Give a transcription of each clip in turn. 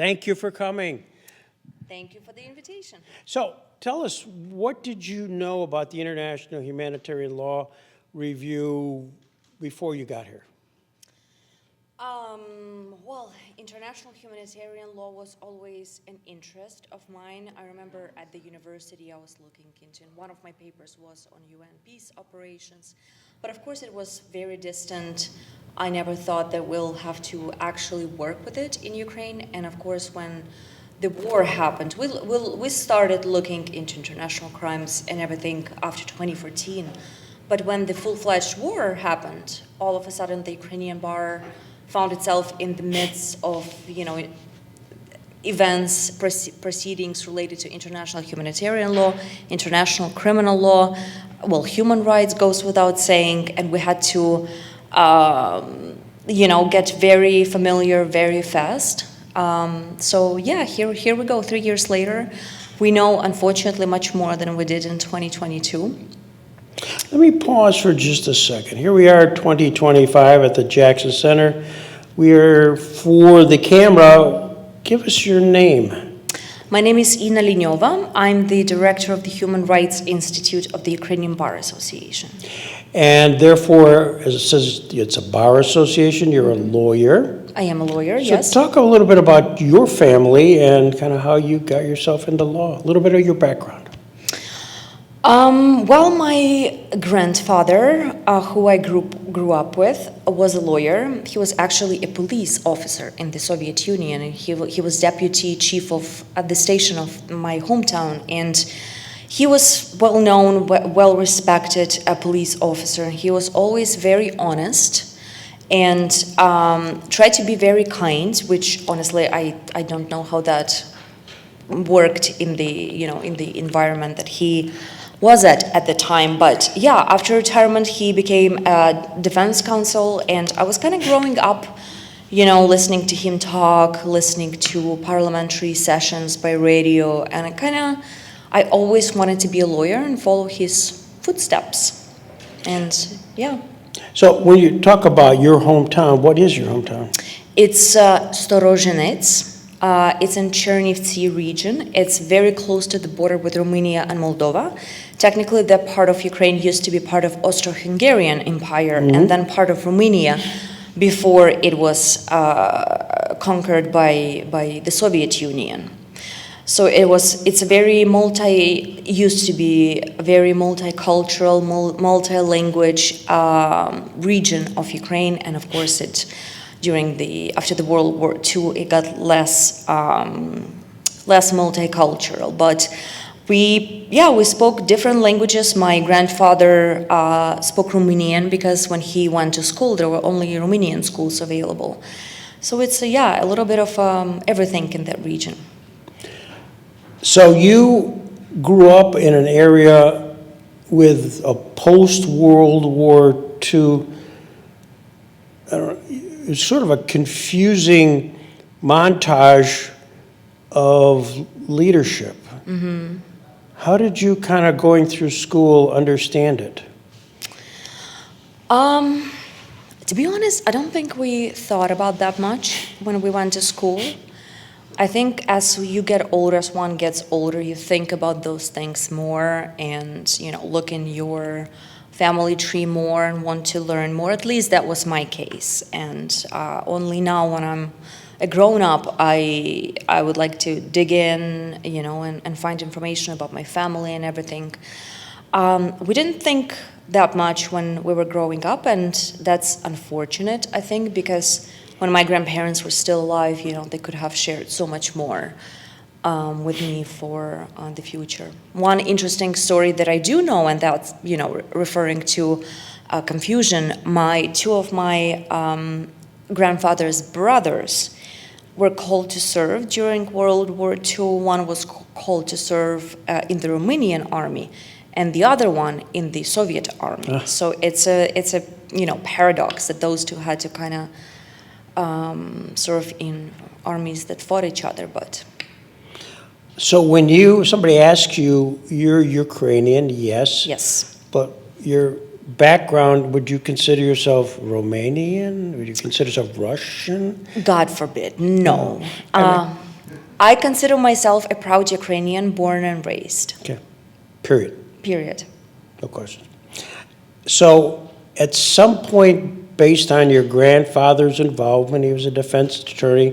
Thank you for coming. Thank you for the invitation. So tell us, what did you know about the International Humanitarian Law Review before you got here? Well, international humanitarian law was always an interest of mine. I remember at the university I was looking into, and one of my papers was on UN peace operations. But of course it was very distant. I never thought that we'll have to actually work with it in Ukraine. And of course when the war happened, we started looking into international crimes and everything after 2014. But when the full-fledged war happened, all of a sudden the Ukrainian bar found itself in the midst of, events, proceedings related to international humanitarian law, international criminal law. Well, human rights goes without saying, and we had to, get very familiar very fast. So yeah, here we go. 3 years later, we know unfortunately much more than we did in 2022. Let me pause for just a second. Here we are, 2025 at the Jackson Center. We are, for the camera, give us your name. My name is Liniova. I'm the director of the Human Rights Institute of the Ukrainian Bar Association. And therefore, as it says, it's a bar association, you're a lawyer. I am a lawyer, yes. So talk a little bit about your family and kind of how you got yourself into law, a little bit of your background. Well, my grandfather, who I grew up with, was a lawyer. He was actually a police officer in the Soviet Union, and he was deputy chief of the station of my hometown, and he was well-known, well-respected police officer. He was always very honest and tried to be very kind, which honestly I don't know how that worked in the environment that he was at the time. But yeah, after retirement he became a defense counsel, and I was kind of growing up, listening to him talk, listening to parliamentary sessions by radio, and I always wanted to be a lawyer and follow his footsteps. And yeah. So when you talk about your hometown, what is your hometown? It's Storozhenets. It's in Chernivtsi region. It's very close to the border with Romania and Moldova. Technically, that part of Ukraine used to be part of Austro-Hungarian Empire, and then part of Romania before it was conquered by the Soviet Union. So it's a very used to be a very multicultural, multi-language region of Ukraine, and of course after the World War II, it got less multicultural. But we spoke different languages. My grandfather spoke Romanian because when he went to school, there were only Romanian schools available. So it's a little bit of everything in that region. So you grew up in an area with a post-World War II, it's sort of a confusing montage of leadership. Mm-hmm. How did you kind of going through school understand it? To be honest, I don't think we thought about that much when we went to school. I think as you get older, as one gets older, you think about those things more and, look in your family tree more and want to learn more. At least that was my case. And only now when I'm a grown-up, I would like to dig in, and find information about my family and everything. We didn't think that much when we were growing up, and that's unfortunate, I think, because when my grandparents were still alive, they could have shared so much more with me for the future. One interesting story that I do know, and that's, referring to confusion, two of my grandfather's brothers were called to serve during World War II. One was called to serve in the Romanian army, and the other one in the Soviet army. So it's a paradox that those two had to kind of serve in armies that fought each other. But so when somebody asks you, you're Ukrainian, yes, but your background, would you consider yourself Romanian? Would you consider yourself Russian? God forbid, no. I consider myself a proud Ukrainian, born and raised. Okay, period, Period. no question. So at some point, based on your grandfather's involvement, he was a defense attorney,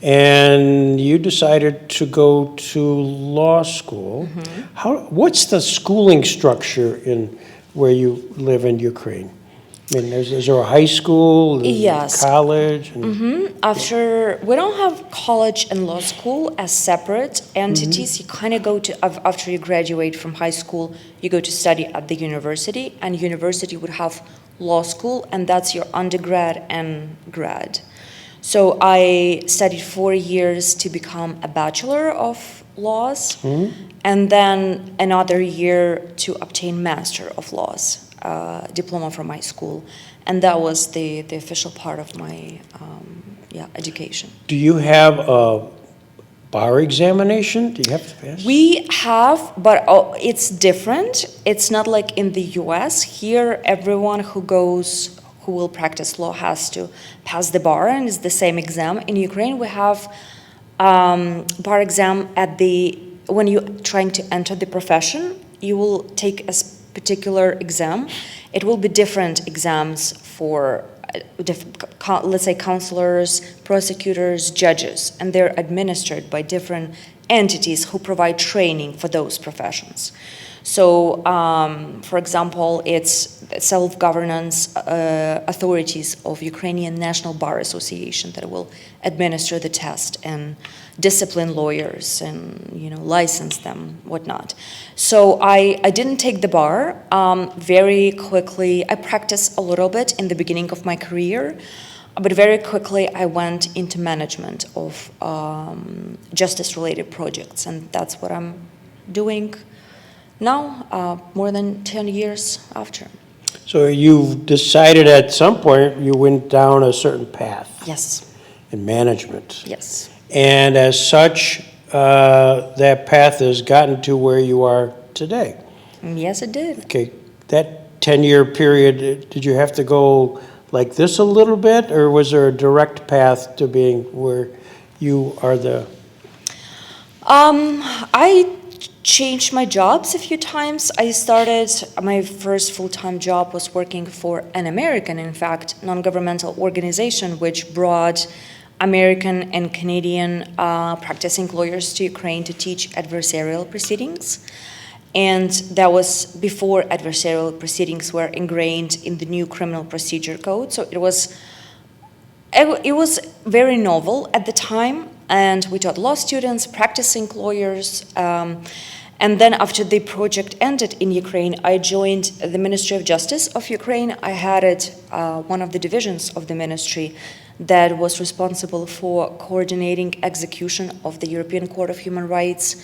and you decided to go to law school. What's the schooling structure in where you live in Ukraine? I mean, is there a high school, Yes. college? And, We don't have college and law school as separate entities. You kind of go to, after you graduate from high school, you go to study at the university, and university would have law school, and that's your undergrad and grad. So I studied 4 years to become a bachelor of laws, and then another year to obtain master of laws. Diploma from my school, and that was the official part of my education. do you have a bar examination? Do you have to pass? We have, but it's different. It's not like in the US. Here, everyone who will practice law has to pass the bar, and it's the same exam. In Ukraine, we have bar exam when you're trying to enter the profession, you will take a particular exam. It will be different exams for, let's say, counselors, prosecutors, judges, and they're administered by different entities who provide training for those professions. So, for example, it's self-governance authorities of Ukrainian National Bar Association that will administer the test and discipline lawyers and license them, whatnot. So I didn't take the bar. Very quickly, I practiced a little bit in the beginning of my career, but very quickly I went into management of justice-related projects, and that's what I'm doing now, more than 10 years after. So you decided at some point you went down a certain path. Yes. In management. Yes. And as such, that path has gotten to where you are today. Yes, it did. Okay, that 10-year period, did you have to go like this a little bit, or was there a direct path to being where you are the... I changed my jobs a few times. My first full-time job was working for an American, in fact, non-governmental organization, which brought American and Canadian practicing lawyers to Ukraine to teach adversarial proceedings. And that was before adversarial proceedings were ingrained in the new criminal procedure code. So it was very novel at the time, and we taught law students, practicing lawyers. And then after the project ended in Ukraine, I joined the Ministry of Justice of Ukraine. I headed one of the divisions of the ministry that was responsible for coordinating execution of the European Court of Human Rights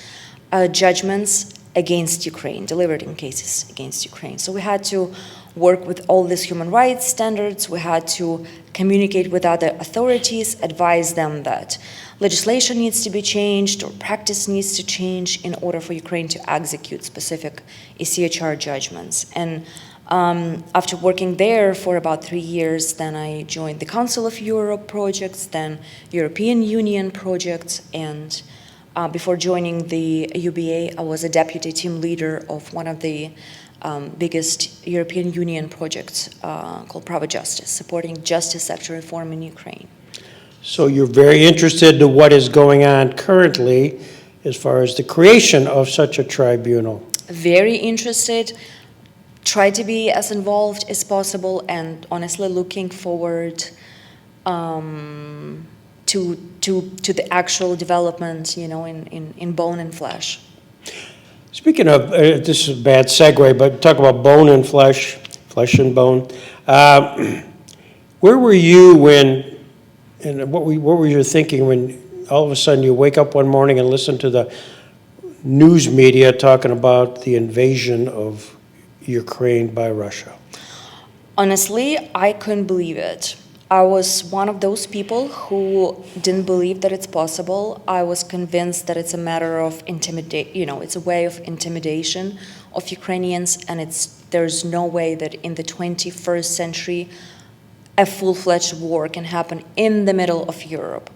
judgments against Ukraine, delivered in cases against Ukraine. So we had to work with all these human rights standards. We had to communicate with other authorities, advise them that legislation needs to be changed or practice needs to change in order for Ukraine to execute specific ECHR judgments. And after working there for about 3 years, then I joined the Council of Europe projects, then European Union projects, and before joining the UBA, I was a deputy team leader of one of the biggest European Union projects called Prava Justice, supporting justice sector reform in Ukraine. So you're very interested in what is going on currently as far as the creation of such a tribunal. Very interested, try to be as involved as possible, and honestly looking forward to the actual development, in bone and flesh. Speaking of, this is a bad segue, but talk about bone and flesh and bone. Where were you when, and what were you thinking when all of a sudden you wake up one morning and listen to the news media talking about the invasion of Ukraine by Russia? Honestly, I couldn't believe it. I was one of those people who didn't believe that it's possible. I was convinced that it's a matter of it's a way of intimidation of Ukrainians, and there's no way that in the 21st century a full-fledged war can happen in the middle of Europe.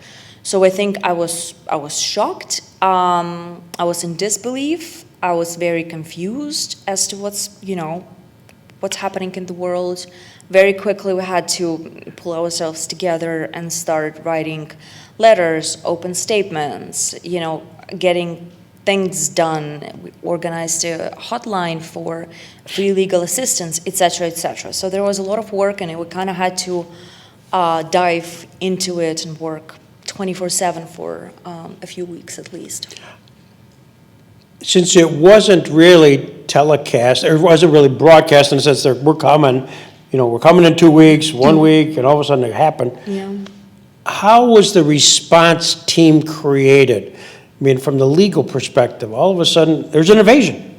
So I think I was shocked. I was in disbelief. I was very confused as to what's happening in the world. Very quickly, we had to pull ourselves together and start writing letters, open statements, getting things done. We organized a hotline for free legal assistance, et cetera, et cetera. So there was a lot of work, and we kind of had to dive into it and work 24/7 for a few weeks at least. Since it wasn't really telecast, or it wasn't really broadcast in the sense that we're coming in 2 weeks, 1 week, and all of a sudden it happened. Yeah. How was the response team created? I mean, from the legal perspective, all of a sudden, there's an invasion.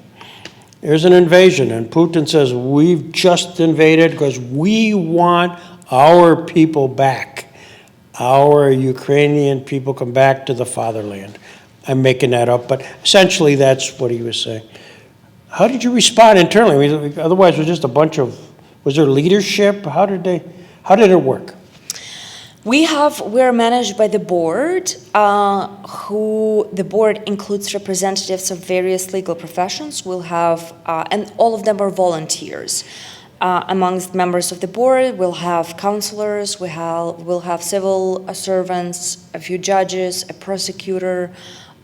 There's an invasion, and Putin says, we've just invaded because we want our people back. Our Ukrainian people come back to the fatherland. I'm making that up, but essentially that's what he was saying. How did you respond internally? I mean, otherwise, it was just a bunch of, was there leadership? How did it work? We're managed by the board, the board includes representatives of various legal professions. We'll have, and all of them are volunteers. Amongst members of the board, we'll have counselors, we'll have civil servants, a few judges, a prosecutor,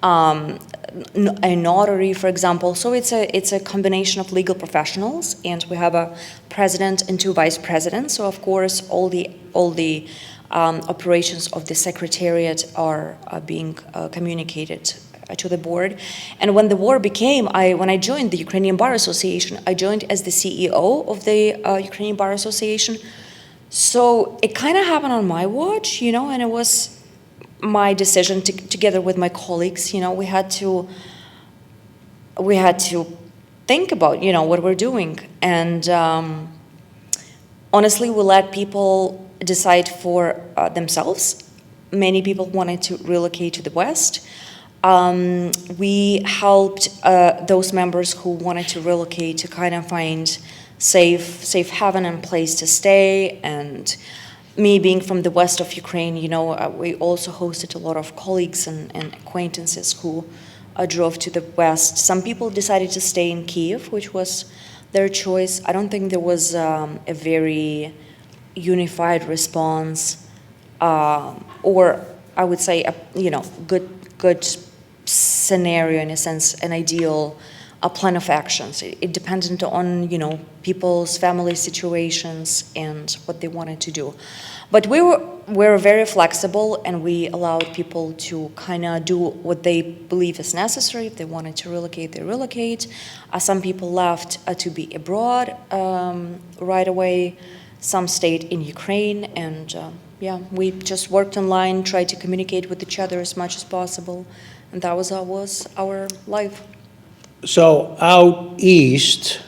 a notary, for example. So it's a combination of legal professionals, and we have a president and 2 vice presidents. So of course, all the operations of the secretariat are being communicated to the board. And when the war when I joined the Ukrainian Bar Association, I joined as the CEO of the Ukrainian Bar Association. So it kind of happened on my watch, and it was my decision together with my colleagues. We had to think about, what we're doing. And honestly, we let people decide for themselves. Many people wanted to relocate to the West. We helped those members who wanted to relocate to kind of find safe haven and place to stay. And me being from the west of Ukraine, we also hosted a lot of colleagues and acquaintances who drove to the west. Some people decided to stay in Kyiv, which was their choice. I don't think there was a very unified response, or I would say a good scenario, in a sense, an ideal plan of actions. It depended on people's family situations and what they wanted to do. But we were very flexible, and we allowed people to kind of do what they believe is necessary. If they wanted to relocate, they relocate. Some people left to be abroad right away. Some stayed in Ukraine, and we just worked online, tried to communicate with each other as much as possible, and that was our life. So out east,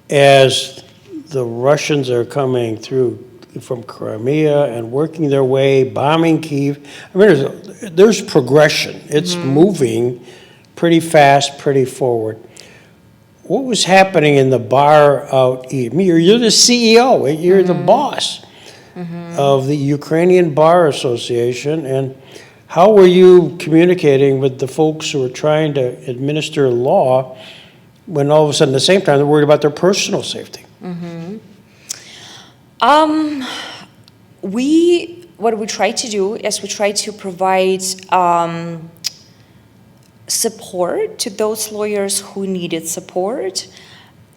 as the Russians are coming through from Crimea and working their way, bombing Kyiv, I mean, there's progression. It's moving pretty fast, pretty forward. What was happening in the bar out east? I mean, you're the CEO, you're the boss of the Ukrainian Bar Association, and how were you communicating with the folks who are trying to administer law when all of a sudden, at the same time, they're worried about their personal safety? What we try to do is we try to provide support to those lawyers who needed support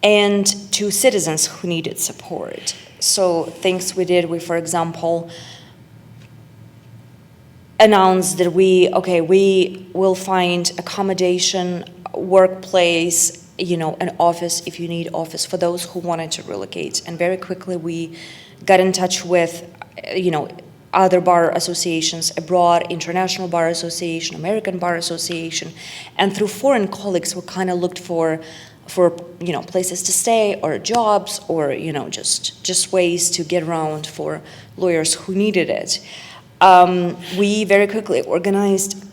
and to citizens who needed support. So things we did, for example, announced that we will find accommodation, workplace, an office if you need office for those who wanted to relocate. And very quickly we got in touch with, other bar associations abroad, International Bar Association, American Bar Association, and through foreign colleagues we kind of looked for places to stay or jobs or just ways to get around for lawyers who needed it. We very quickly organized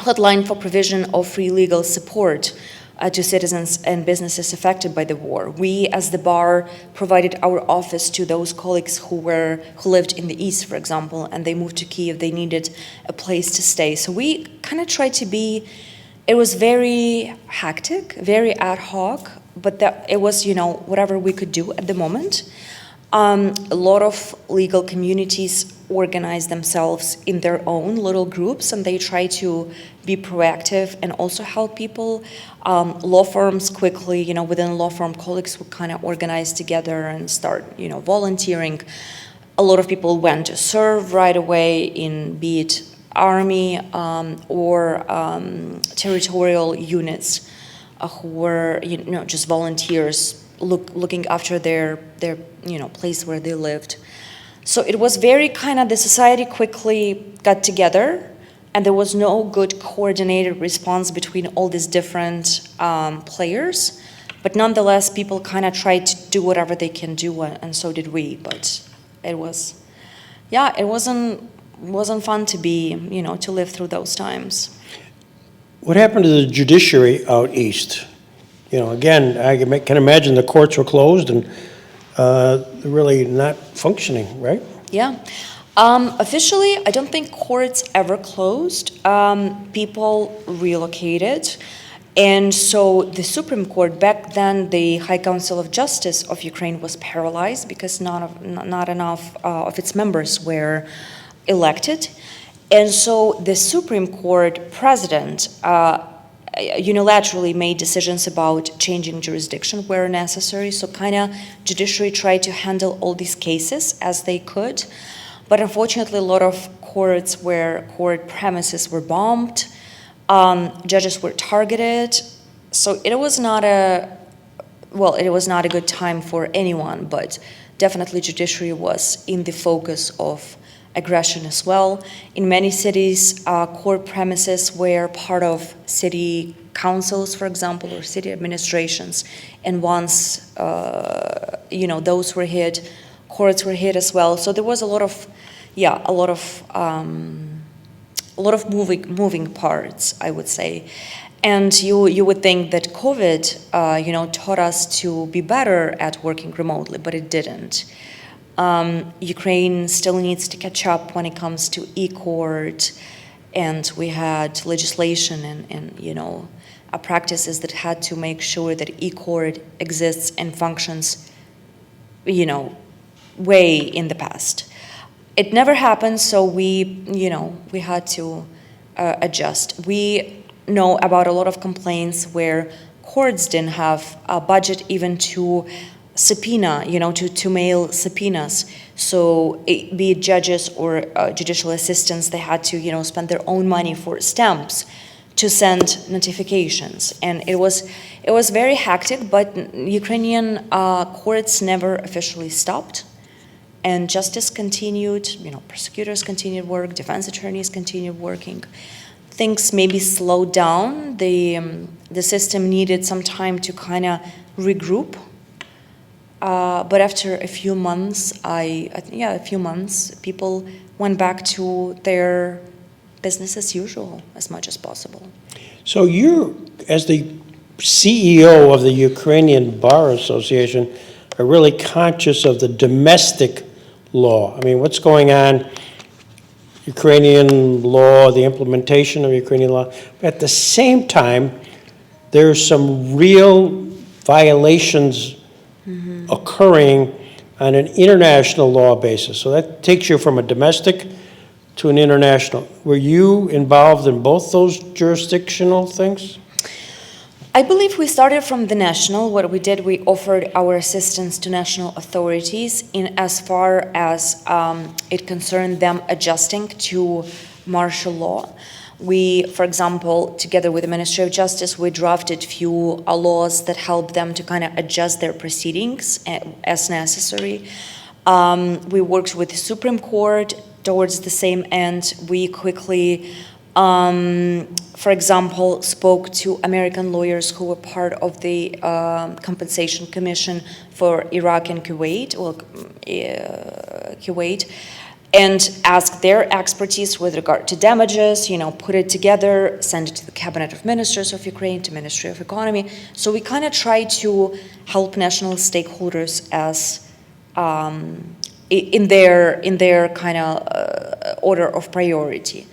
hotline for provision of free legal support to citizens and businesses affected by the war. We, as the bar, provided our office to those colleagues who lived in the east, for example, and they moved to Kyiv. They needed a place to stay. So we kind of tried to be. It was very hectic, very ad hoc, but that it was, whatever we could do at the moment. A lot of legal communities organize themselves in their own little groups, and they try to be proactive and also help people. Law firms quickly, within law firm, colleagues would kind of organize together and start, volunteering. A lot of people went to serve right away in, be it army or territorial units who were, just volunteers looking after their place where they lived. So it was very kind of, the society quickly got together, and there was no good coordinated response between all these different players. But nonetheless, people kind of tried to do whatever they can do, and so did we. But it was, it wasn't fun to be, to live through those times. What happened to the judiciary out east? Again, I can imagine the courts were closed and really not functioning, right? Yeah. Officially, I don't think courts ever closed. People relocated. And so the Supreme Court, back then, the High Council of Justice of Ukraine was paralyzed because not enough of its members were elected. And so the Supreme Court president unilaterally made decisions about changing jurisdiction where necessary. So kind of judiciary tried to handle all these cases as they could. But unfortunately, a lot of court premises were bombed. Judges were targeted. So it was not a good time for anyone, but definitely judiciary was in the focus of aggression as well. In many cities, court premises were part of city councils, for example, or city administrations. And once, those were hit, courts were hit as well. So there was a lot of moving parts, I would say. And you would think that COVID, taught us to be better at working remotely, but it didn't. Ukraine still needs to catch up when it comes to e-court, and we had legislation and practices that had to make sure that e-court exists and functions, way in the past. It never happened, so we had to adjust. We know about a lot of complaints where courts didn't have a budget even to subpoena, to mail subpoenas. So be it judges or judicial assistants, they had to, spend their own money for stamps to send notifications. And it was very hectic, but Ukrainian courts never officially stopped. And justice continued, prosecutors continued work, defense attorneys continued working. Things maybe slowed down. The system needed some time to kind of regroup. But after a few months, people went back to their business as usual as much as possible. So you, as the CEO of the Ukrainian Bar Association, are really conscious of the domestic law. I mean, what's going on, Ukrainian law, the implementation of Ukrainian law. But at the same time, there's some real violations occurring on an international law basis. So that takes you from a domestic to an international. Were you involved in both those jurisdictional things? I believe we started from the national. What we did, we offered our assistance to national authorities in as far as it concerned them adjusting to martial law. We, for example, together with the Ministry of Justice, we drafted few laws that help them to kind of adjust their proceedings as necessary. We worked with the Supreme Court towards the same end. We quickly, for example, spoke to American lawyers who were part of the Compensation Commission for Iraq and Kuwait, and ask their expertise with regard to damages, put it together, send it to the Cabinet of Ministers of Ukraine, to Ministry of Economy. So we kind of try to help national stakeholders as in their kind of order of priority.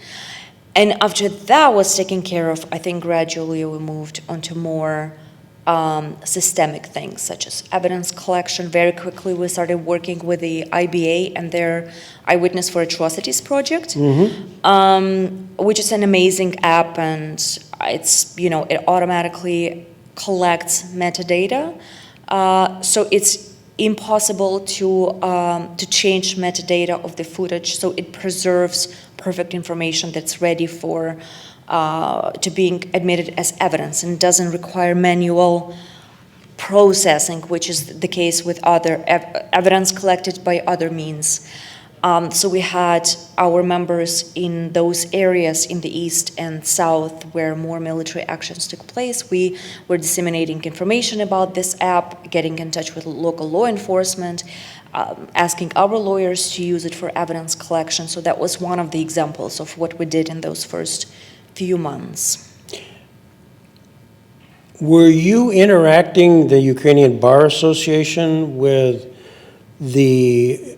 And after that was taken care of, I think gradually we moved onto more systemic things, such as evidence collection. Very quickly, we started working with the IBA and their Eyewitness for Atrocities project, which is an amazing app, and it automatically collects metadata. So it's impossible to change metadata of the footage, so it preserves perfect information that's ready for to being admitted as evidence, and doesn't require manual processing, which is the case with other evidence collected by other means. So we had our members in those areas in the east and south where more military actions took place. We were disseminating information about this app, getting in touch with local law enforcement, asking our lawyers to use it for evidence collection. So that was one of the examples of what we did in those first few months. Were you interacting the Ukrainian Bar Association with the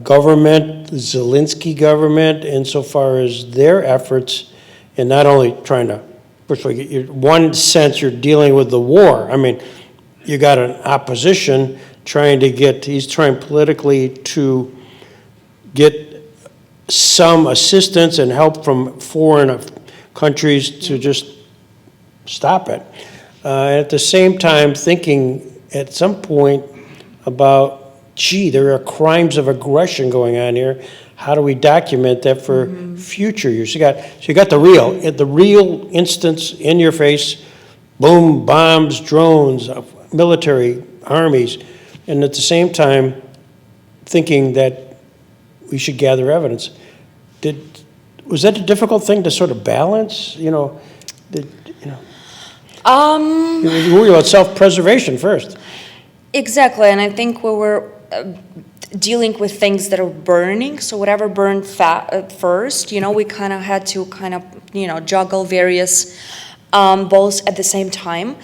government, the Zelensky government, insofar as their efforts in not only trying to, first of all, one sense you're dealing with the war. I mean, you got an opposition he's trying politically to get some assistance and help from foreign countries to just stop it. At the same time, thinking at some point about, there are crimes of aggression going on here. How do we document that for future use? You got the real instance in your face, boom, bombs, drones, military, armies, and at the same time thinking that we should gather evidence. Was that a difficult thing to sort of balance? You were about self-preservation first. Exactly, and I think we were dealing with things that are burning. So whatever burned first, we kind of had to juggle various balls at the same time.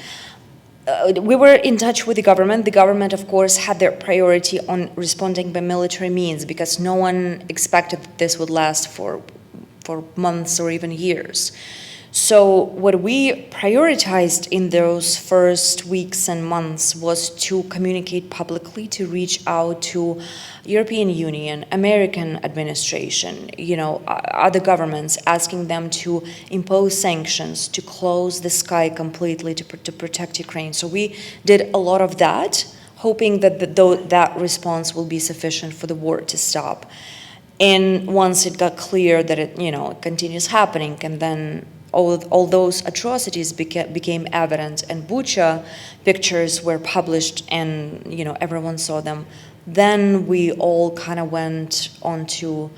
We were in touch with the government. The government, of course, had their priority on responding by military means, because no one expected that this would last for months or even years. So what we prioritized in those first weeks and months was to communicate publicly, to reach out to European Union, American administration, other governments, asking them to impose sanctions, to close the sky completely to protect Ukraine. So we did a lot of that, hoping that that response will be sufficient for the war to stop. And once it got clear that it continues happening, and then all those atrocities became evident, and Bucha pictures were published, and everyone saw them, then we all kind of went on to,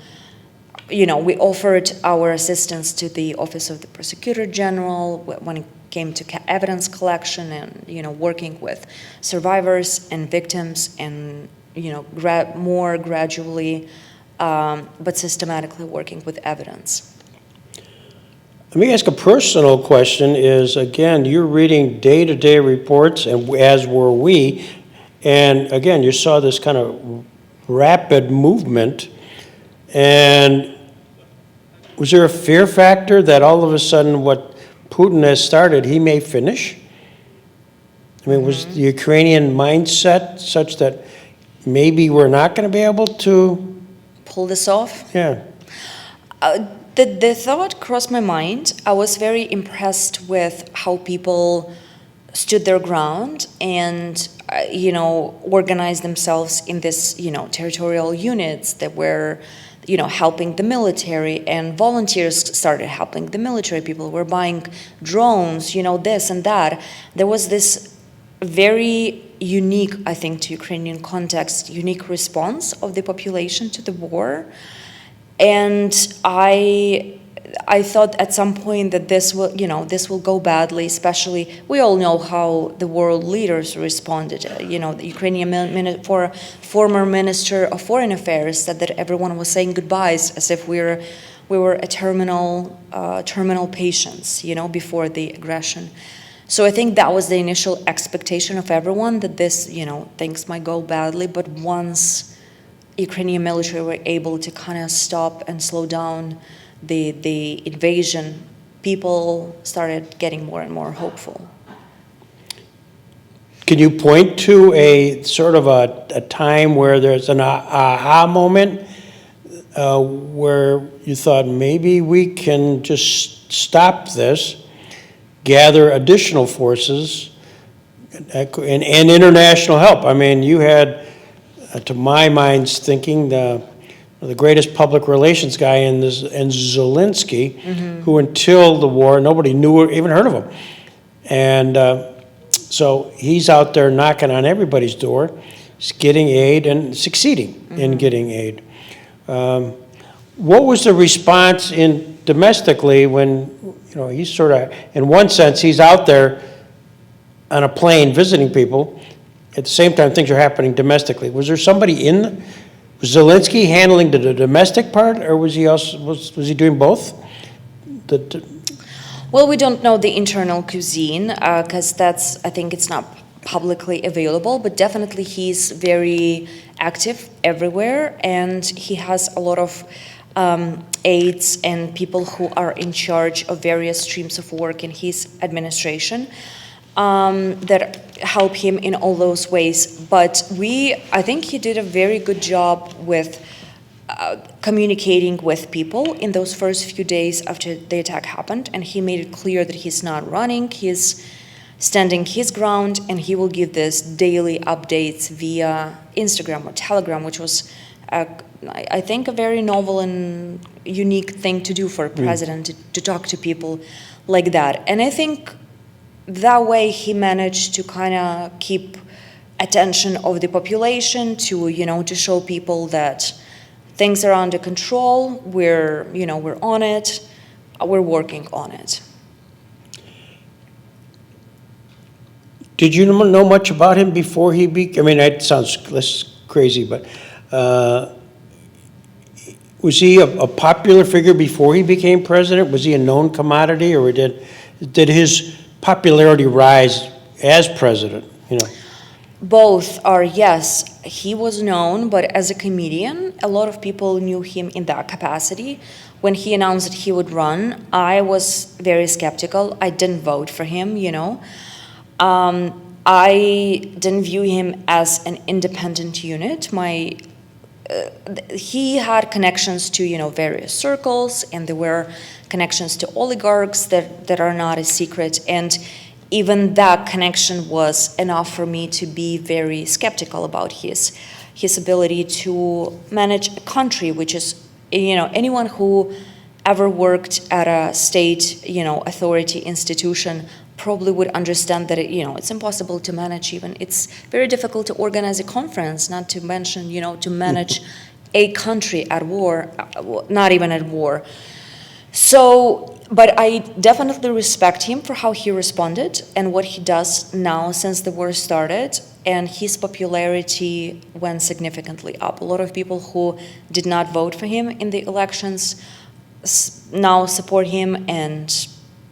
we offered our assistance to the Office of the Prosecutor General when it came to evidence collection, and working with survivors and victims, and more gradually but systematically working with evidence. Let me ask a personal question. Again, you're reading day-to-day reports, and as were we, and again, you saw this kind of rapid movement, and was there a fear factor that all of a sudden what Putin has started, he may finish? I mean, was the Ukrainian mindset such that maybe we're not going to be able to pull this off? Yeah. The thought crossed my mind. I was very impressed with how people stood their ground and, organized themselves in this, territorial units that were, helping the military, and volunteers started helping the military. People were buying drones, this and that. There was this very unique, I think, to Ukrainian context, unique response of the population to the war. And I I thought at some point that this will go badly, especially, we all know how the world leaders responded. The Ukrainian former Minister of Foreign Affairs said that everyone was saying goodbyes as if we were a terminal patients, before the aggression. So I think that was the initial expectation of everyone, that this, things might go badly, but once Ukrainian military were able to kind of stop and slow down the invasion, people started getting more and more hopeful. Can you point to a sort of a time where there's an aha moment where you thought maybe we can just stop this, gather additional forces, and international help? I mean, you had, to my mind's thinking, the greatest public relations guy in Zelensky, who until the war, nobody knew or even heard of him. And so he's out there knocking on everybody's door, he's getting aid and succeeding in getting aid. What was the response domestically when, he's sort of, in one sense, he's out there on a plane visiting people. At the same time, things are happening domestically. Was there somebody was Zelensky handling the domestic part, or was he doing both? Well, we don't know the internal cuisine, because I think it's not publicly available, but definitely he's very active everywhere, and he has a lot of aides and people who are in charge of various streams of work in his administration that help him in all those ways. But I think he did a very good job with communicating with people in those first few days after the attack happened, and he made it clear that he's not running, he's standing his ground, and he will give this daily updates via Instagram or Telegram, which was, I think, a very novel and unique thing to do for a president, to talk to people like that. And I think that way he managed to kind of keep attention of the population, to show people that things are under control, we're on it, we're working on it. Did you know much about him before he became, it sounds less crazy, but was he a popular figure before he became president? Was he a known commodity, or did his popularity rise as president? Both are, yes. He was known, but as a comedian, a lot of people knew him in that capacity. When he announced that he would run, I was very skeptical. I didn't vote for him, I didn't view him as an independent unit. He had connections to, various circles, and there were connections to oligarchs that are not a secret. And even that connection was enough for me to be very skeptical about his ability to manage a country, which is, anyone who ever worked at a state, authority institution probably would understand that it's impossible to manage. Even it's very difficult to organize a conference, not to mention to manage a country at war, not even at war. So, but I definitely respect him for how he responded and what he does now since the war started, and his popularity went significantly up. A lot of people who did not vote for him in the elections now support him and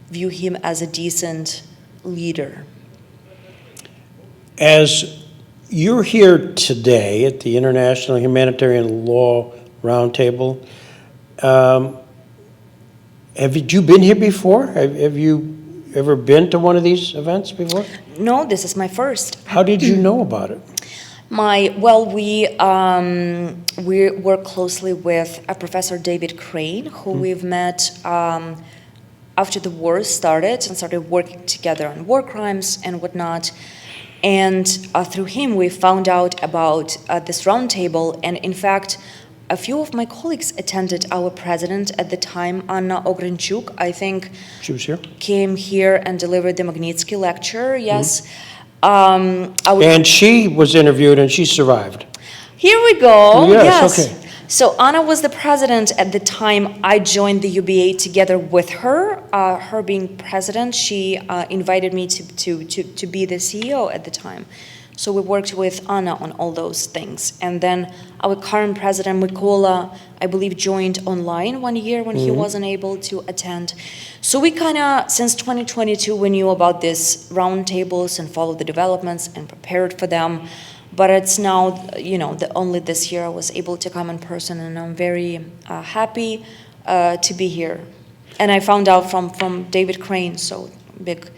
view him as a decent leader. As you're here today at the International Humanitarian Law Roundtable, have you been here before? Have you ever been to one of these events before? No, this is my first. How did you know about it? We work closely with Professor David Crane, who we've met after the war started and started working together on war crimes and whatnot. And through him, we found out about this roundtable. And in fact, a few of my colleagues attended. Our president at the time, Anna Ogrenchuk, I think, She was here. Came here and delivered the Magnitsky lecture, yes. And she was interviewed and she survived. Here we go, Yes, yes. okay. So Anna was the president at the time I joined the UBA together with her. Her being president, she invited me to be the CEO at the time. So we worked with Anna on all those things. And then our current president, Mykola, I believe joined online 1 year when he wasn't able to attend. So we kind of, since 2022, we knew about these roundtables and followed the developments and prepared for them. But it's now, only this year I was able to come in person, and I'm very happy to be here. And I found out from David Crane, so big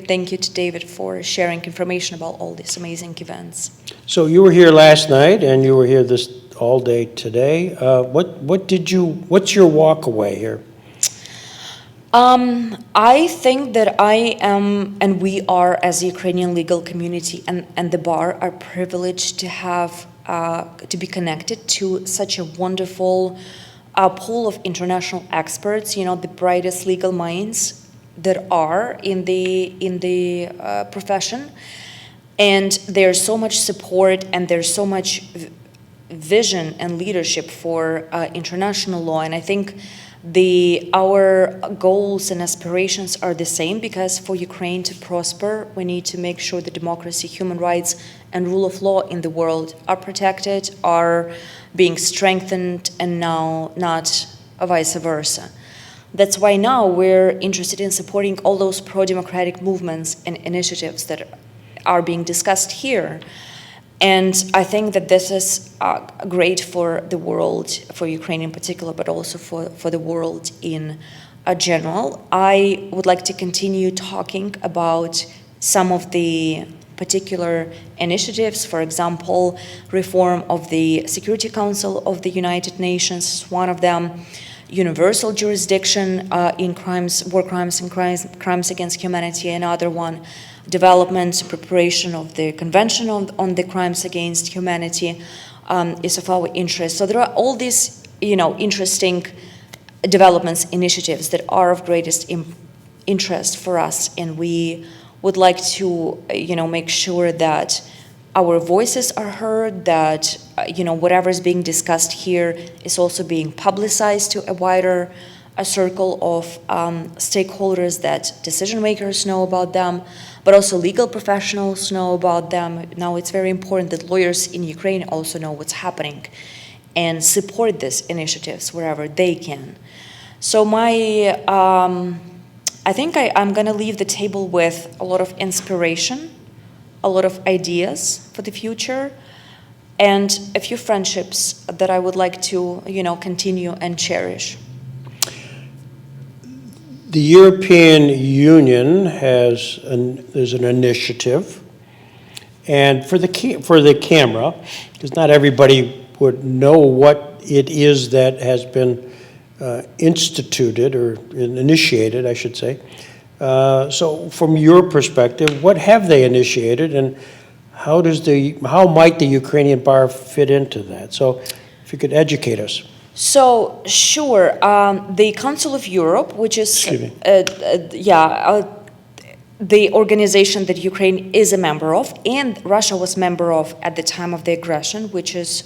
thank you to David for sharing information about all these amazing events. So you were here last night, and you were here this all day today. What's your walk away here? I think that I am, and we are, as the Ukrainian legal community and the bar, are privileged to have, to be connected to such a wonderful pool of international experts, the brightest legal minds that are in the profession. And there's so much support and there's so much vision and leadership for international law. And I think our goals and aspirations are the same, because for Ukraine to prosper, we need to make sure that democracy, human rights, and rule of law in the world are protected, are being strengthened, and now not vice versa. That's why now we're interested in supporting all those pro-democratic movements and initiatives that are being discussed here. And I think that this is great for the world, for Ukraine in particular, but also for the world in general. I would like to continue talking about some of the particular initiatives. For example, reform of the Security Council of the United Nations is one of them. Universal jurisdiction in crimes, war crimes and crimes against humanity, another one. Development, preparation of the Convention on the Crimes Against Humanity is of our interest. So there are all these, interesting developments, initiatives that are of greatest interest for us, and we would like to, make sure that our voices are heard, that, whatever is being discussed here is also being publicized to a wider circle of stakeholders, that decision makers know about them, but also legal professionals know about them. Now it's very important that lawyers in Ukraine also know what's happening and support these initiatives wherever they can. So I think I'm going to leave the table with a lot of inspiration, a lot of ideas for the future, and a few friendships that I would like to, continue and cherish. The European Union there's an initiative, and for the camera, because not everybody would know what it is that has been instituted or initiated, I should say. So from your perspective, what have they initiated, and how might the Ukrainian bar fit into that? So if you could educate us. So, sure, the Council of Europe, which is the organization that Ukraine is a member of, and Russia was member of at the time of the aggression, which is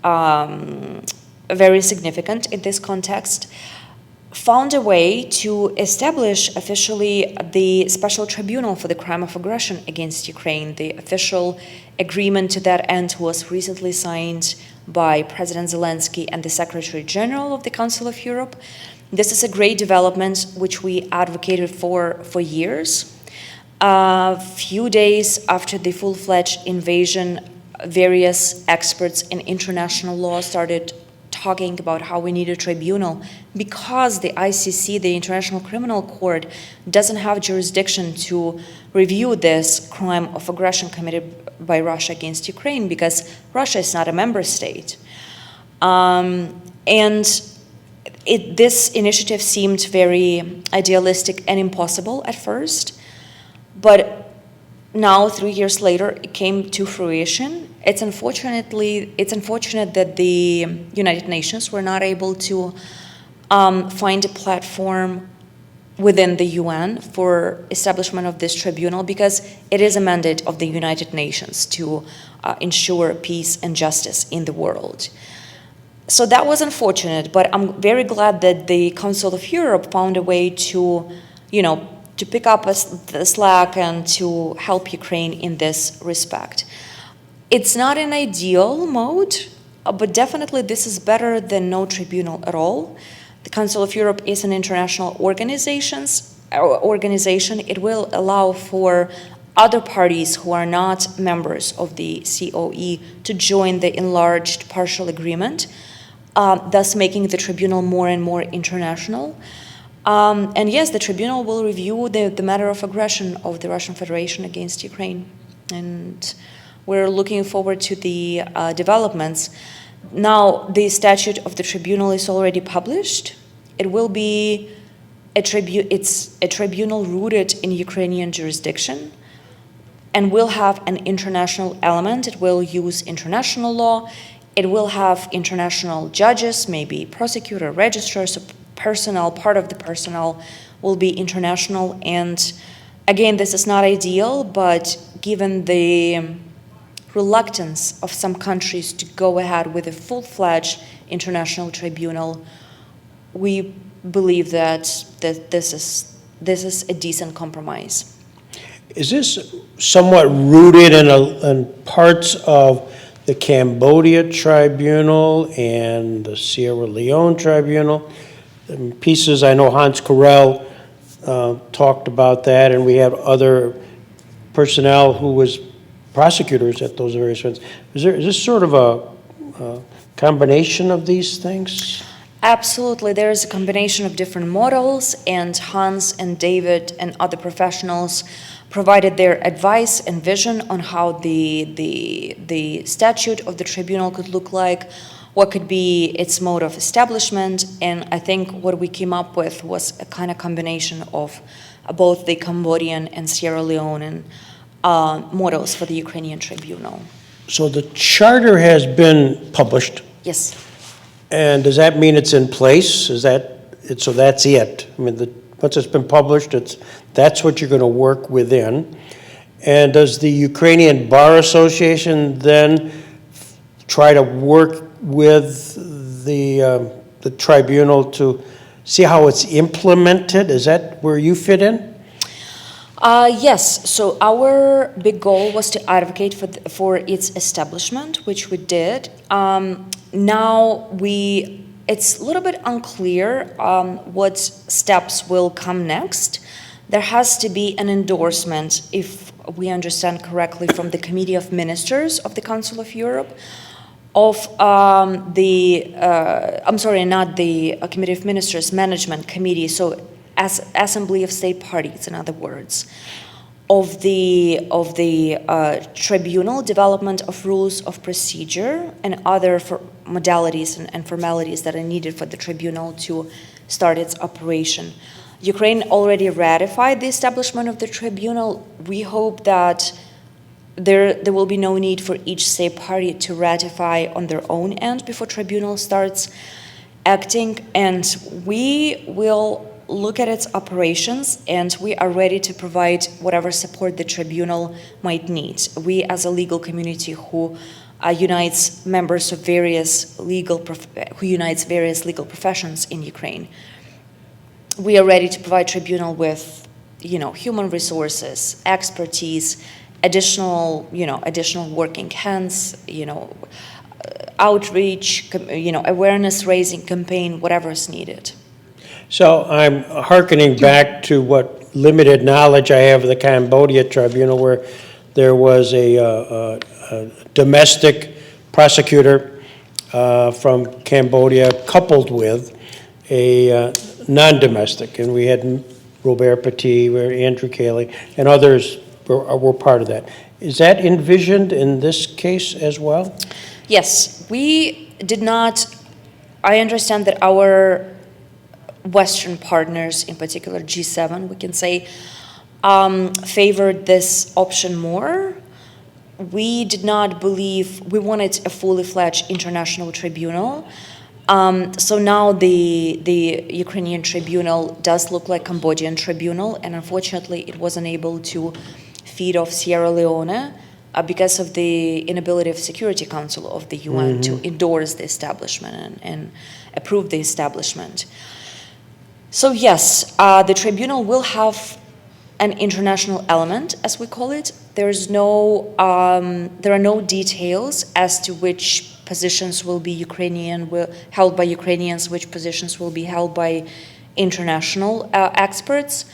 very significant in this context, found a way to establish officially the Special Tribunal for the Crime of Aggression against Ukraine. The official agreement to that end was recently signed by President Zelensky and the Secretary General of the Council of Europe. This is a great development which we advocated for years. A few days after the full-fledged invasion, various experts in international law started talking about how we need a tribunal because the ICC, the International Criminal Court, doesn't have jurisdiction to review this crime of aggression committed by Russia against Ukraine because Russia is not a member state. This initiative seemed very idealistic and impossible at first, but now, 3 years later, it came to fruition. It's unfortunate that the United Nations were not able to find a platform within the UN for establishment of this tribunal, because it is a mandate of the United Nations to ensure peace and justice in the world. So that was unfortunate, but I'm very glad that the Council of Europe found a way to, to pick up the slack and to help Ukraine in this respect. It's not an ideal mode, but definitely this is better than no tribunal at all. The Council of Europe is an international organization. It will allow for other parties who are not members of the COE to join the enlarged partial agreement, thus making the tribunal more and more international. And yes, the tribunal will review the matter of aggression of the Russian Federation against Ukraine. And we're looking forward to the developments. Now, the statute of the tribunal is already published. It will be it's a tribunal rooted in Ukrainian jurisdiction and will have an international element. It will use international law. It will have international judges, maybe prosecutor, registrar, so part of the personnel will be international. And again, this is not ideal, but given the reluctance of some countries to go ahead with a full-fledged international tribunal, we believe that this is a decent compromise. Is this somewhat rooted in parts of the Cambodia Tribunal and the Sierra Leone Tribunal? Pieces, I know Hans Corell talked about that, and we have other personnel who was prosecutors at those various ones. Is this sort of a combination of these things? Absolutely. There is a combination of different models, and Hans and David and other professionals provided their advice and vision on how the statute of the tribunal could look like, what could be its mode of establishment, and I think what we came up with was a kind of combination of both the Cambodian and Sierra Leonean models for the Ukrainian tribunal. So the charter has been published. Yes. And does that mean it's in place? Is that it? So that's it. I mean, once it's been published, that's what you're going to work within. And does the Ukrainian Bar Association then try to work with the tribunal to see how it's implemented? Is that where you fit in? Yes. So our big goal was to advocate for its establishment, which we did. Now it's a little bit unclear what steps will come next. There has to be an endorsement, if we understand correctly, from the Committee of Ministers of the Council of Europe, of not the Committee of Ministers, Management Committee, so as Assembly of State Parties, in other words, of the tribunal, development of rules of procedure and other modalities and formalities that are needed for the tribunal to start its operation. Ukraine already ratified the establishment of the tribunal. We hope that there will be no need for each state party to ratify on their own end before tribunal starts acting, and we will look at its operations, and we are ready to provide whatever support the tribunal might need. We, as a legal community who unites members of various legal professions in Ukraine, we are ready to provide tribunal with, human resources, expertise, additional working hands, outreach, awareness raising campaign, whatever is needed. So I'm hearkening back to what limited knowledge I have of the Cambodia Tribunal, where there was a domestic prosecutor from Cambodia coupled with a non-domestic, and we had Robert Petit, Andrew Cayley, and others were part of that. Is that envisioned in this case as well? Yes, we did not. I understand that our Western partners, in particular G7, we can say, favored this option more. We did not believe, we wanted a fully fledged international tribunal. So now the Ukrainian tribunal does look like Cambodian tribunal, and unfortunately it wasn't able to feed off Sierra Leone. because of the inability of Security Council of the UN to endorse the establishment and approve the establishment. So yes, the tribunal will have an international element, as we call it. There are no details as to which positions will be held by Ukrainians, which positions will be held by international experts.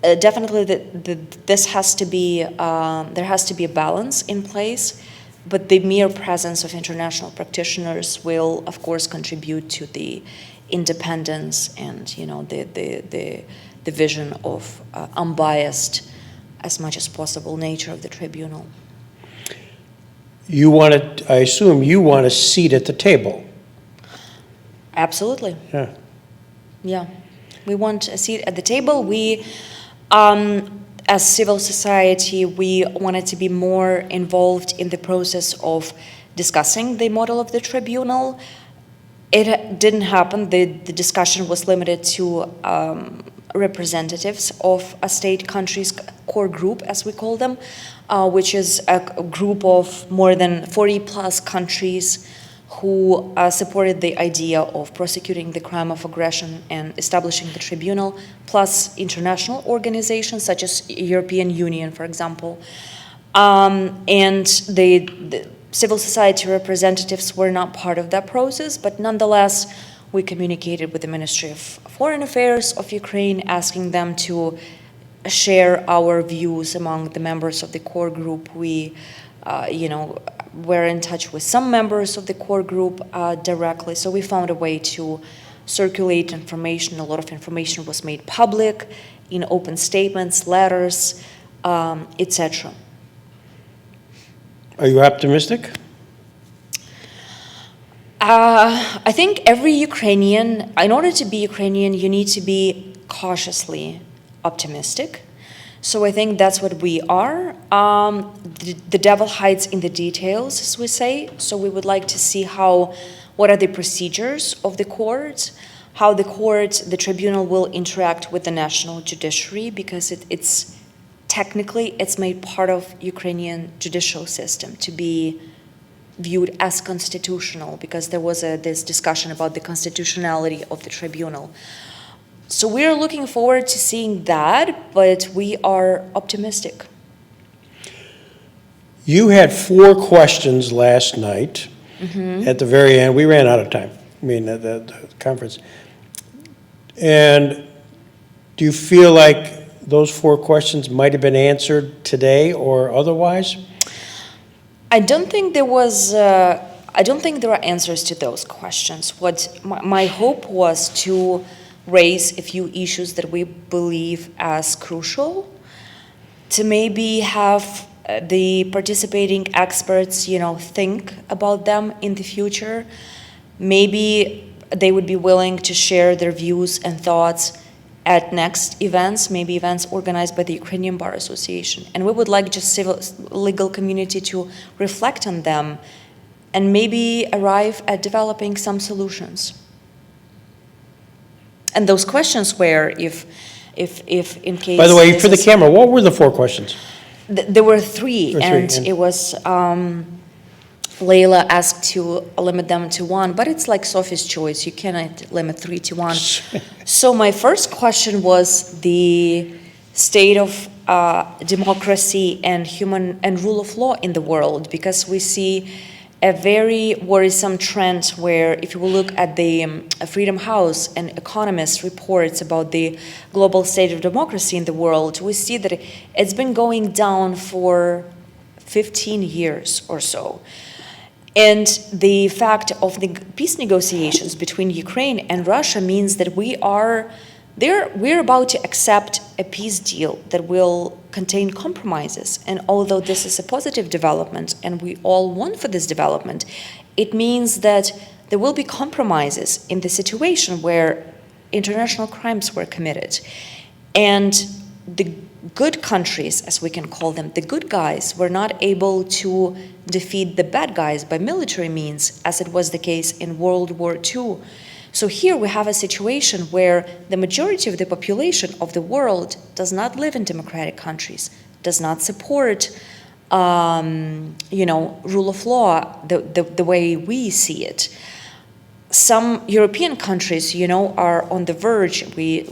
Definitely, there has to be a balance in place, but the mere presence of international practitioners will, of course, contribute to the independence and the vision of unbiased, as much as possible, nature of the tribunal. I assume you want a seat at the table. Absolutely. Yeah. Yeah. We want a seat at the table. We, as civil society, we wanted to be more involved in the process of discussing the model of the tribunal. It didn't happen. The discussion was limited to representatives of a state country's core group, as we call them, which is a group of more than 40 plus countries who supported the idea of prosecuting the crime of aggression and establishing the tribunal, plus international organizations such as European Union, for example. And the civil society representatives were not part of that process, but nonetheless, we communicated with the Ministry of Foreign Affairs of Ukraine, asking them to share our views among the members of the core group. We, were in touch with some members of the core group directly, so we found a way to circulate information. A lot of information was made public in open statements, letters, etc. Are you optimistic? I think every Ukrainian, in order to be Ukrainian, you need to be cautiously optimistic. So I think that's what we are. The devil hides in the details, as we say. So we would like to see what are the procedures of the court, how the tribunal will interact with the national judiciary, because it's technically made part of Ukrainian judicial system to be viewed as constitutional, because there was this discussion about the constitutionality of the tribunal. So we're looking forward to seeing that, but we are optimistic. You had 4 questions last night. At the very end. We ran out of time, the conference. And do you feel like those 4 questions might have been answered today or otherwise? I don't think there are answers to those questions. What my hope was to raise a few issues that we believe as crucial, to maybe have the participating experts, think about them in the future. Maybe they would be willing to share their views and thoughts at next events, maybe events organized by the Ukrainian Bar Association. And we would like just legal community to reflect on them and maybe arrive at developing some solutions. And those questions were, if in case... By the way, for the camera, what were the 4 questions? There were 3, it was... Leila asked to limit them to 1, but it's like Sophie's choice. You cannot limit 3 to 1. So my first question was the state of democracy and rule of law in the world, because we see a very worrisome trend where, if you will look at the Freedom House and Economist reports about the global state of democracy in the world, we see that it's been going down for 15 years or so. And the fact of the peace negotiations between Ukraine and Russia means that we're about to accept a peace deal that will contain compromises. And although this is a positive development, and we all want for this development, it means that there will be compromises in the situation where international crimes were committed. And the good countries, as we can call them, the good guys, were not able to defeat the bad guys by military means, as it was the case in World War II. So here we have a situation where the majority of the population of the world does not live in democratic countries, does not support rule of law the way we see it. Some European countries, are on the verge. We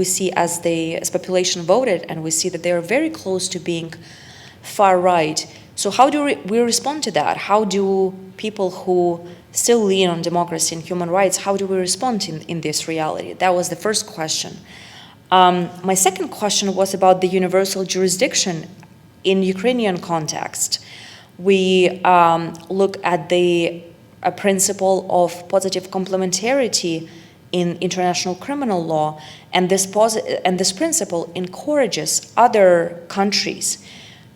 see as population voted, and we see that they are very close to being far right. So how do we respond to that? How do people who still lean on democracy and human rights, how do we respond in this reality? That was the first question. My second question was about the universal jurisdiction in Ukrainian context. We look at the principle of positive complementarity in international criminal law, and this principle encourages other countries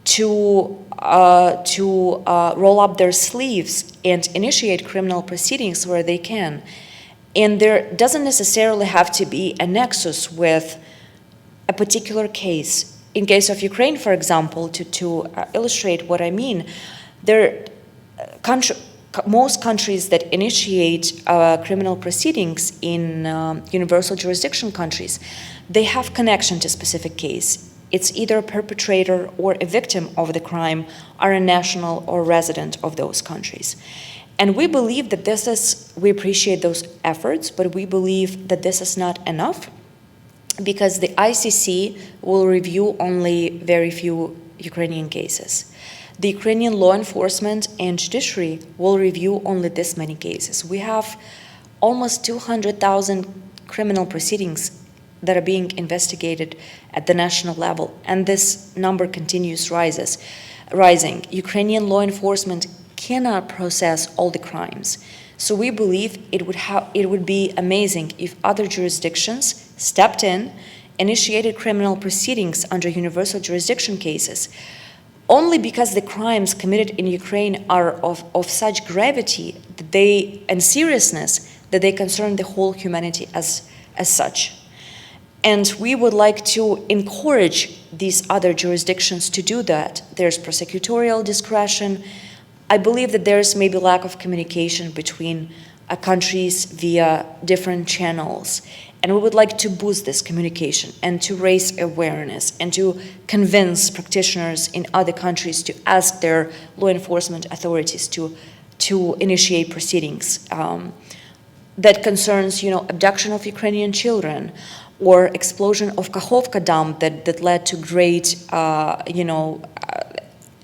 to roll up their sleeves and initiate criminal proceedings where they can. And there doesn't necessarily have to be a nexus with a particular case. In case of Ukraine, for example, to illustrate what I mean, most countries that initiate criminal proceedings in universal jurisdiction countries, they have connection to specific case. It's either a perpetrator or a victim of the crime are a national or resident of those countries. And we believe that we appreciate those efforts, but we believe that this is not enough, because the ICC will review only very few Ukrainian cases. The Ukrainian law enforcement and judiciary will review only this many cases. We have almost 200,000 criminal proceedings that are being investigated at the national level, and this number continues rising. Ukrainian law enforcement cannot process all the crimes. So we believe it would be amazing if other jurisdictions stepped in, initiated criminal proceedings under universal jurisdiction cases, only because the crimes committed in Ukraine are of such gravity and seriousness that they concern the whole humanity as such. And we would like to encourage these other jurisdictions to do that. There's prosecutorial discretion. I believe that there's maybe lack of communication between countries via different channels. And we would like to boost this communication and to raise awareness and to convince practitioners in other countries to ask their law enforcement authorities to initiate proceedings that concerns, abduction of Ukrainian children, or explosion of Kakhovka Dam that led to great,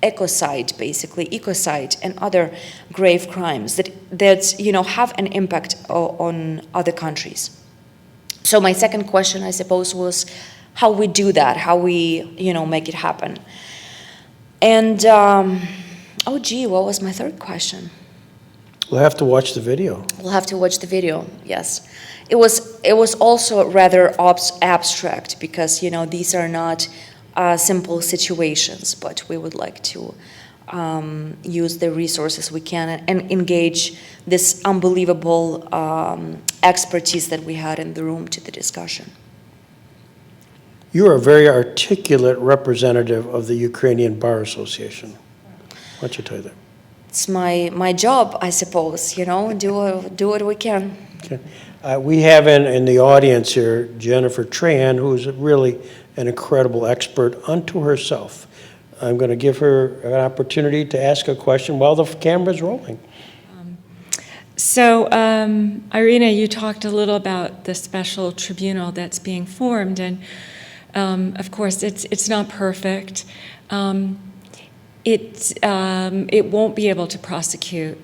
ecocide and other grave crimes that have an impact on other countries. So my second question, I suppose, was how we do that, how we, make it happen. And, what was my third question? We'll have to watch the video. We'll have to watch the video, yes. It was also rather abstract because, these are not simple situations, but we would like to use the resources we can and engage this unbelievable expertise that we had in the room to the discussion. You're a very articulate representative of the Ukrainian Bar Association. Why don't you tell you that? It's my job, I suppose, do what we can. Okay. We have in the audience here Jennifer Tran, who's really an incredible expert unto herself. I'm going to give her an opportunity to ask a question while the camera's rolling. Irina, you talked a little about the special tribunal that's being formed, and of course, it's not perfect. It won't be able to prosecute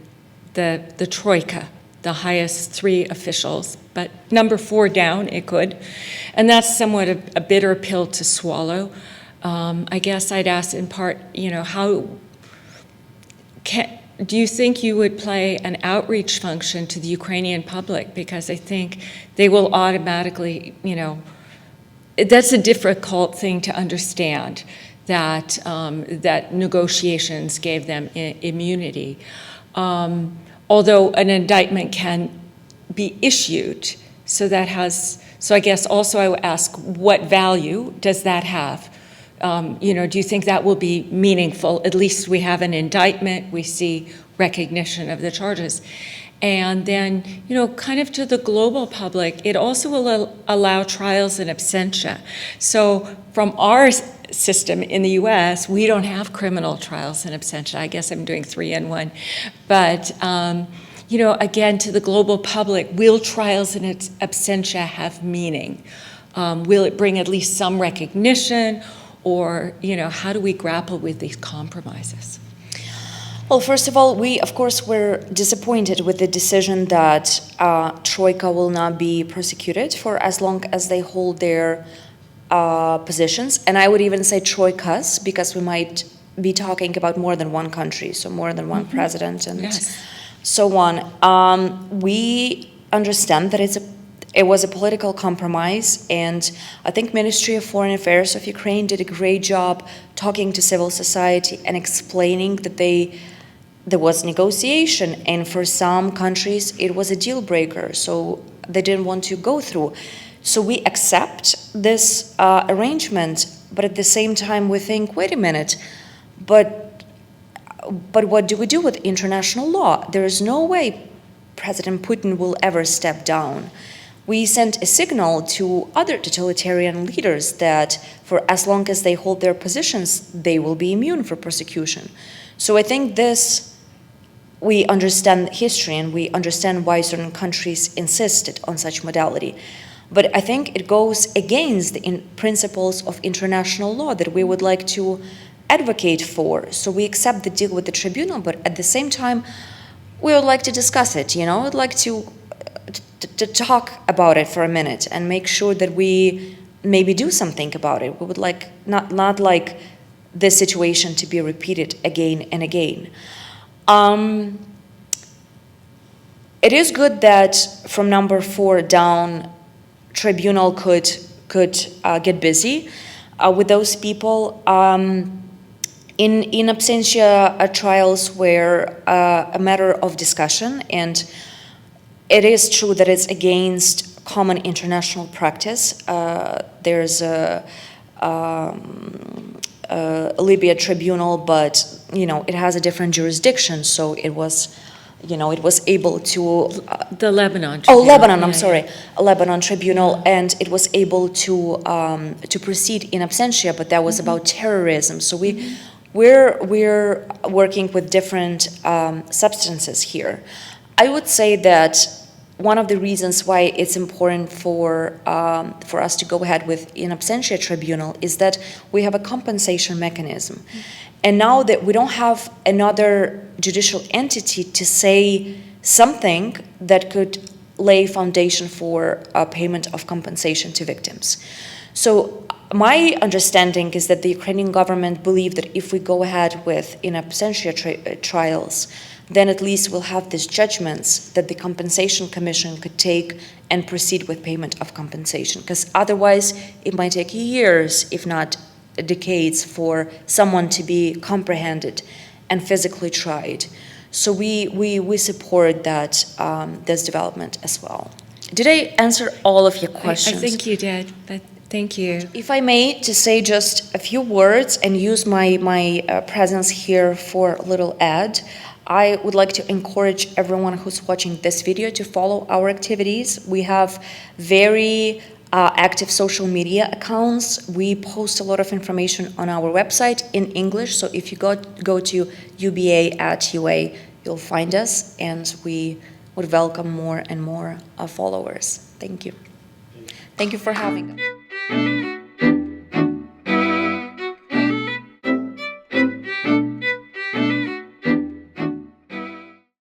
the troika, the highest three officials, but number 4 down, it could, and that's somewhat a bitter pill to swallow. I guess I'd ask in part, do you think you would play an outreach function to the Ukrainian public? Because I think they will automatically, that's a difficult thing to understand, that negotiations gave them immunity. Although an indictment can be issued, so I guess also I would ask, what value does that have? Do you think that will be meaningful? At least we have an indictment, we see recognition of the charges. And then, kind of to the global public, it also will allow trials in absentia. So from our system in the US, we don't have criminal trials in absentia. I guess I'm doing 3 in 1. But, again, to the global public, will trials in absentia have meaning? Will it bring at least some recognition? Or, how do we grapple with these compromises? Well, first of all, we, of course, were disappointed with the decision that Troika will not be persecuted for as long as they hold their positions. And I would even say Troikas, because we might be talking about more than one country, so more than one president and so on. We understand that it was a political compromise, and I think Ministry of Foreign Affairs of Ukraine did a great job talking to civil society and explaining that there was negotiation, and for some countries it was a deal breaker, so they didn't want to go through. So we accept this arrangement, but at the same time we think, wait a minute, but what do we do with international law? There is no way President Putin will ever step down. We sent a signal to other totalitarian leaders that for as long as they hold their positions, they will be immune for persecution. So I think we understand history and we understand why certain countries insisted on such modality. But I think it goes against the principles of international law that we would like to advocate for. So we accept the deal with the tribunal, but at the same time, we would like to discuss it. We'd like to talk about it for a minute and make sure that we maybe do something about it. We would like not like this situation to be repeated again and again. It is good that from number 4 down, tribunal could get busy with those people. In absentia trials were a matter of discussion, and it is true that it's against common international practice. There's a Libya tribunal, but it has a different jurisdiction, so it was able to the Lebanon tribunal. Lebanon, I'm sorry, a Lebanon tribunal, and it was able to proceed in absentia, but that was about terrorism. So we're working with different substances here. I would say that one of the reasons why it's important for us to go ahead with in absentia tribunal is that we have a compensation mechanism. And now that we don't have another judicial entity to say something that could lay foundation for a payment of compensation to victims. So my understanding is that the Ukrainian government believed that if we go ahead with in absentia trials, then at least we'll have these judgments that the compensation commission could take and proceed with payment of compensation. Because otherwise, it might take years, if not decades, for someone to be comprehended and physically tried. So we support that this development as well. Did I answer all of your questions? I think you did, but thank you. If I may, to say just a few words and use my presence here for a little ad, I would like to encourage everyone who's watching this video to follow our activities. We have very active social media accounts. We post a lot of information on our website in English, so if you go to uba@ua, you'll find us, and we would welcome more and more followers. Thank you. Thank you for having us.